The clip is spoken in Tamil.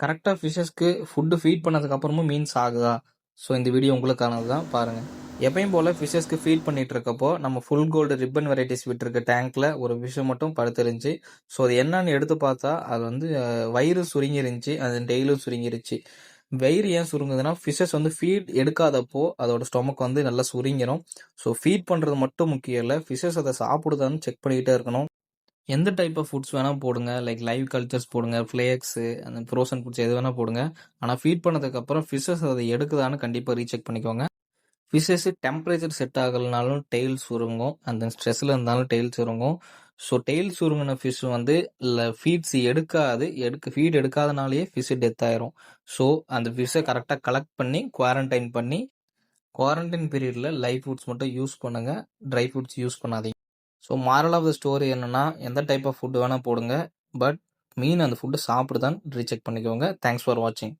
கரெக்ட்டா ஃபிஷஸ்க்கு ஃபுட் ஃபீட் பண்ணதுக்கு அப்புறமும் மீன்ஸ் ஆகுதா? ஸோ இந்த வீடியோ உங்களுக்கானது தான் பாருங்க. எப்பயும் போல ஃபிஷஸ்க்கு ஃபீட் பண்ணிட்டு இருக்கப்போ, நம்ம ஃபுல் கோல்டு ரிப்பன் வெரைட்டிஸ் விட்டுருக்க டேங்க்ல ஒரு ஃபிஷ் மட்டும் படுத்திருந்துச்சு. ஸோ அது என்னன்னு எடுத்து பார்த்தா, அது வந்து வயிறு சுருங்கிருந்துச்சு. அது டெய்லும் சுருங்கிருச்சு. வயிறு ஏன் சுருங்குதுன்னா, ஃபிஷஸ் வந்து ஃபீட் எடுக்காதப்போ அதோட ஸ்டொமக் வந்து நல்லா சுருங்கிரும். ஸோ ஃபீட் பண்றது மட்டும் முக்கியம் இல்ல. ஃபிஷஸ் அத சாப்பிடுதான்னு செக் பண்ணிக்கிட்டே இருக்கணும். எந்த டைப் ஆஃப் ஃபுட்ஸ் வேணா போடுங்க. லைக் லைவ் கல்ச்சர்ஸ் போடுங்க, ஃப்ளேக்ஸு, அந்த ஃப்ரோசன் ஃபுட்ஸ் எது வேணா போடுங்க. ஆனா ஃபீட் பண்ணதுக்கப்புறம் ஃபிஷஸ் அத எடுக்குதான்னு கண்டிப்பா ரீசெக் பண்ணிக்கோங்க. ஃபிஷஸ் டெம்பரேச்சர் செட் ஆகலனாலும் டெயில் சுருங்கும். அந்த ஸ்ட்ரெஸ்ல இருந்தாலும் டெயில் சுருங்கும். ஸோ டெயில் சுருங்கின ஃபிஷ் வந்து ஃபீட்ஸ் எடுக்காது. ஃபீட் எடுக்காதனாலேயே ஃபிஷ் டெத் ஆயிரும். ஸோ அந்த ஃபிஷ்ஷை கரெக்டாக கலெக்ட் பண்ணி குவாரண்டைன் பண்ணி குவாரண்டைன் பீரியட்ல லைவ் ஃபுட்ஸ் மட்டும் யூஸ் பண்ணுங்க. ட்ரை ஃபுட்ஸ் யூஸ் பண்ணாதீங்க. So moral of the story என்னன்னா, எந்த டைப் ஆஃப் ஃபுட் வேணா போடுங்க. பட் மீன் அந்த ஃபுட்டை சாப்பிடுதான்னு ரீசெக் பண்ணிக்கோங்க. தேங்க்ஸ் ஃபார் வாட்சிங்.